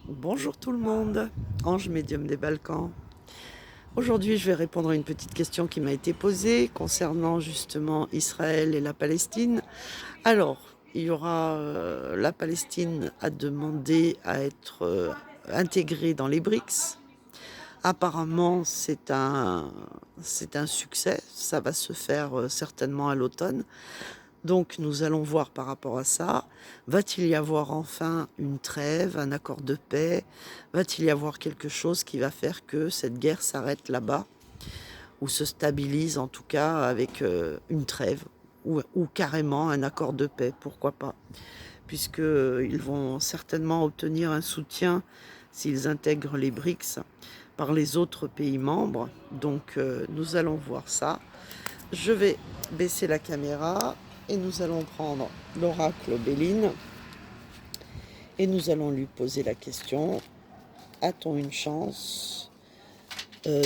Bonjour tout le monde, Ange médium des Balkans. Aujourd'hui, je vais répondre à une petite question qui m'a été posée concernant justement Israël et la Palestine. Alors, il y aura la Palestine a demandé à être intégrée dans les BRICS. Apparemment, c'est un succès. Ça va se faire certainement à l'automne. Donc nous allons voir par rapport à ça. Va-t-il y avoir enfin une trêve, un accord de paix? Va-t-il y avoir quelque chose qui va faire que cette guerre s'arrête là-bas, ou se stabilise en tout cas avec une trêve, ou carrément un accord de paix, pourquoi pas? Puisqu'ils vont certainement obtenir un soutien s'ils intègrent les BRICS par les autres pays membres. Donc nous allons voir ça. Je vais baisser la caméra et nous allons prendre l'oracle Béline et nous allons lui poser la question: a-t-on une chance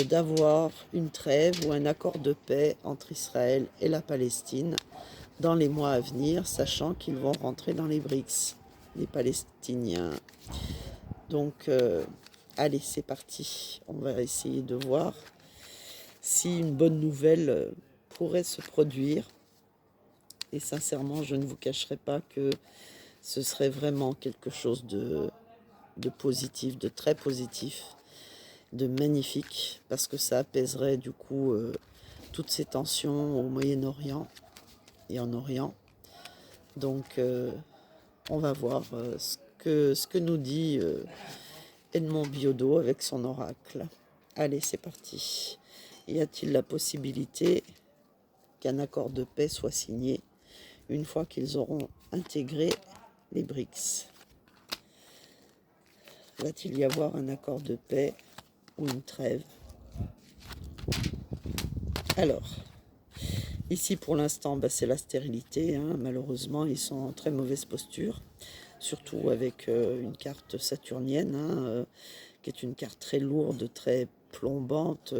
d'avoir une trêve ou un accord de paix entre Israël et la Palestine dans les mois à venir, sachant qu'ils vont rentrer dans les BRICS, les Palestiniens? Donc, allez, c'est parti. On va essayer de voir si une bonne nouvelle pourrait se produire. Et sincèrement, je ne vous cacherai pas que ce serait vraiment quelque chose de positif, de très positif, de magnifique, parce que ça apaiserait du coup toutes ces tensions au Moyen-Orient et en Orient. Donc on va voir ce que nous dit Edmond Biodot avec son oracle. Allez, c'est parti. Y a-t-il la possibilité qu'un accord de paix soit signé une fois qu'ils auront intégré les BRICS? Va-t-il y avoir un accord de paix ou une trêve? Alors, ici pour l'instant, c'est la stérilité, hein. Malheureusement, ils sont en très mauvaise posture, surtout avec une carte saturnienne, hein, qui est une carte très lourde, très plombante,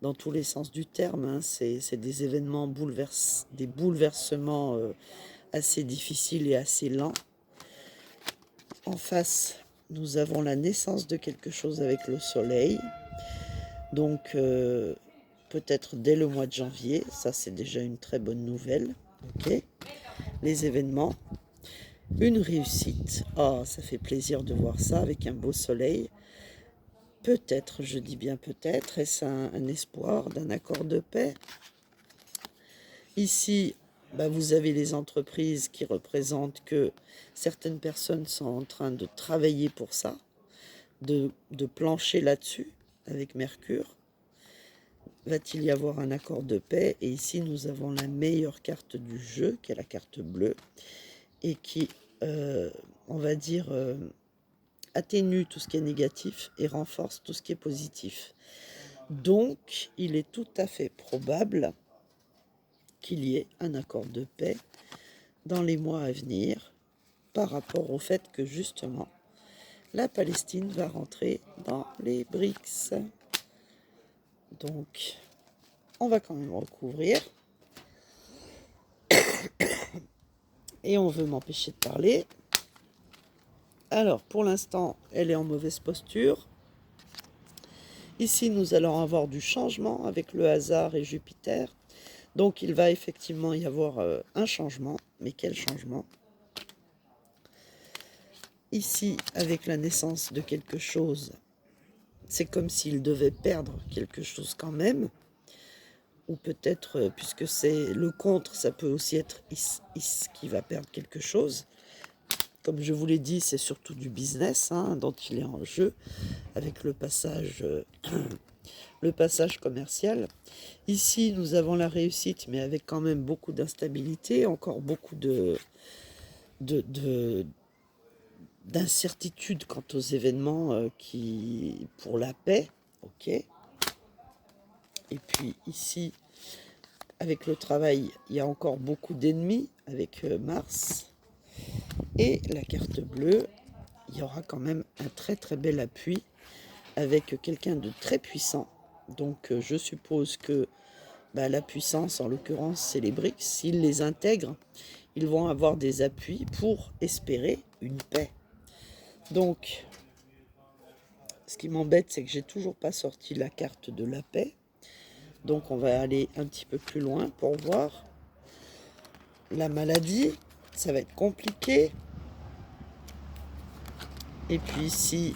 dans tous les sens du terme, hein. C'est des événements des bouleversements assez difficiles et assez lents. En face, nous avons la naissance de quelque chose avec le soleil. Donc, peut-être dès le mois de janvier, ça c'est déjà une très bonne nouvelle. Ok. Les événements, une réussite. Ah, ça fait plaisir de voir ça avec un beau soleil. Peut-être, je dis bien peut-être, est-ce un espoir d'un accord de paix? Ici, vous avez les entreprises qui représentent que certaines personnes sont en train de travailler pour ça, de plancher là-dessus avec Mercure. Va-t-il y avoir un accord de paix? Et ici, nous avons la meilleure carte du jeu, qui est la carte bleue, et qui, on va dire, atténue tout ce qui est négatif et renforce tout ce qui est positif. Donc, il est tout à fait probable qu'il y ait un accord de paix dans les mois à venir, par rapport au fait que, justement, la Palestine va rentrer dans les BRICS. Donc, on va quand même recouvrir. Et on veut m'empêcher de parler. Alors, pour l'instant, elle est en mauvaise posture. Ici, nous allons avoir du changement avec le hasard et Jupiter. Donc, il va effectivement y avoir un changement. Mais quel changement? Ici, avec la naissance de quelque chose, c'est comme s'il devait perdre quelque chose quand même. Ou peut-être, puisque c'est le contre, ça peut aussi être Is qui va perdre quelque chose. Comme je vous l'ai dit, c'est surtout du business, hein, dont il est en jeu, avec le passage commercial. Ici, nous avons la réussite, mais avec quand même beaucoup d'instabilité, encore beaucoup d'incertitude quant aux événements pour la paix. Ok. Et puis ici, avec le travail, il y a encore beaucoup d'ennemis avec Mars. Et la carte bleue, il y aura quand même un très très bel appui avec quelqu'un de très puissant. Donc je suppose que la puissance, en l'occurrence, c'est les BRICS. S'ils les intègrent, ils vont avoir des appuis pour espérer une paix. Donc, Ce qui m'embête, c'est que j'ai toujours pas sorti la carte de la paix. Donc on va aller un petit peu plus loin pour voir. La maladie, ça va être compliqué. Et puis ici,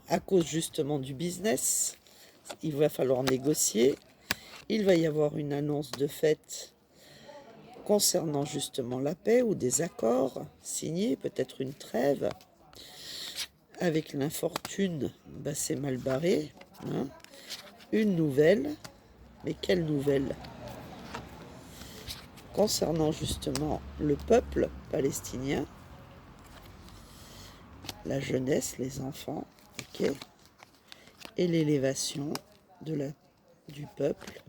à cause justement du business, il va falloir négocier. Il va y avoir une annonce de fête concernant justement la paix ou des accords signés, peut-être une trêve. Avec l'infortune, bah c'est mal barré. Hein. Une nouvelle, mais quelle nouvelle? Concernant justement le peuple palestinien, la jeunesse, les enfants, ok, et l'élévation du peuple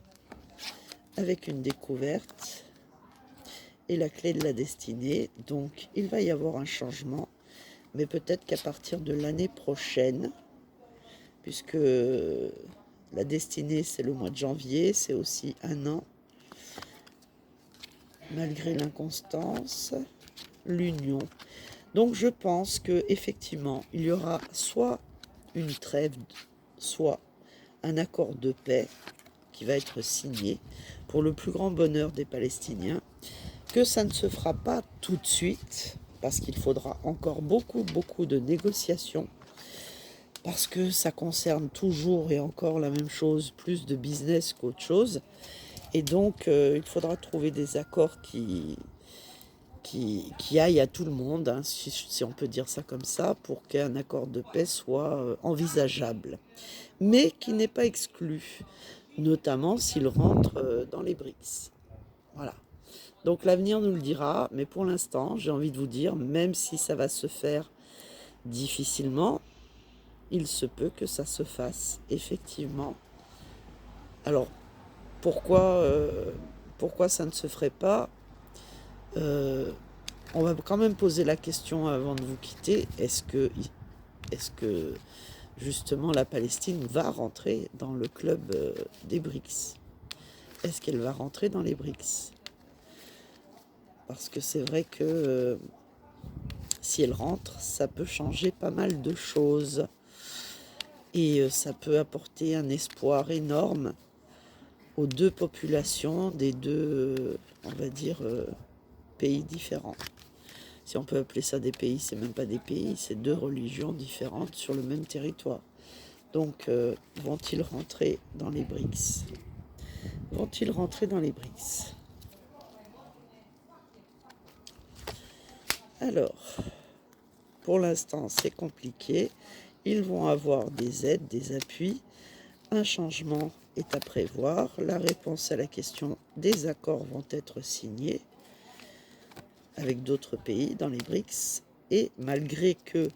avec une découverte et la clé de la destinée. Donc il va y avoir un changement, mais peut-être qu'à partir de l'année prochaine, puisque la destinée c'est le mois de janvier, c'est aussi un an, malgré l'inconstance, l'union. Donc je pense que effectivement il y aura soit une trêve, soit un accord de paix qui va être signé pour le plus grand bonheur des Palestiniens, que ça ne se fera pas tout de suite, parce qu'il faudra encore beaucoup de négociations, parce que ça concerne toujours et encore la même chose, plus de business qu'autre chose, et donc il faudra trouver des accords qui aille à tout le monde, hein, si on peut dire ça comme ça, pour qu'un accord de paix soit envisageable, mais qui n'est pas exclu, notamment s'il rentre dans les BRICS. Voilà. Donc l'avenir nous le dira, mais pour l'instant, j'ai envie de vous dire, même si ça va se faire difficilement, il se peut que ça se fasse, effectivement. Alors, pourquoi ça ne se ferait pas? On va quand même poser la question avant de vous quitter. Est-ce que justement la Palestine va rentrer dans le club des BRICS? Est-ce qu'elle va rentrer dans les BRICS? Parce que c'est vrai que si elle rentre, ça peut changer pas mal de choses. Et ça peut apporter un espoir énorme aux deux populations des deux, on va dire, pays différents. Si on peut appeler ça des pays, c'est même pas des pays, c'est deux religions différentes sur le même territoire. Donc, vont-ils rentrer dans les BRICS? Vont-ils rentrer dans les BRICS? Alors, pour l'instant, c'est compliqué. Ils vont avoir des aides, des appuis. Un changement est à prévoir. La réponse à la question des accords vont être signés avec d'autres pays dans les BRICS. Et malgré que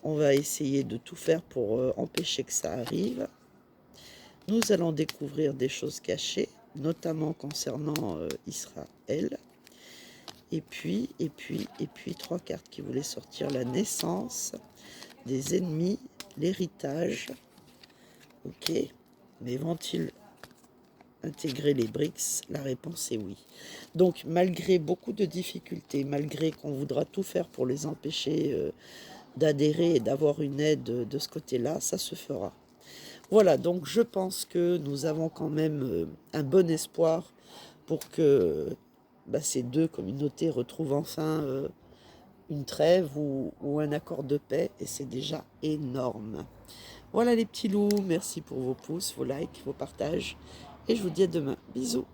on va essayer de tout faire pour empêcher que ça arrive, nous allons découvrir des choses cachées, notamment concernant Israël. Et puis, trois cartes qui voulaient sortir: la naissance, des ennemis, l'héritage. Ok, mais vont-ils intégrer les BRICS? La réponse est oui. Donc, malgré beaucoup de difficultés, malgré qu'on voudra tout faire pour les empêcher d'adhérer et d'avoir une aide de ce côté-là, ça se fera. Voilà, donc je pense que nous avons quand même un bon espoir pour que ces deux communautés retrouvent enfin une trêve ou un accord de paix, et c'est déjà énorme. Voilà les petits loups, merci pour vos pouces, vos likes, vos partages, et je vous dis à demain. Bisous.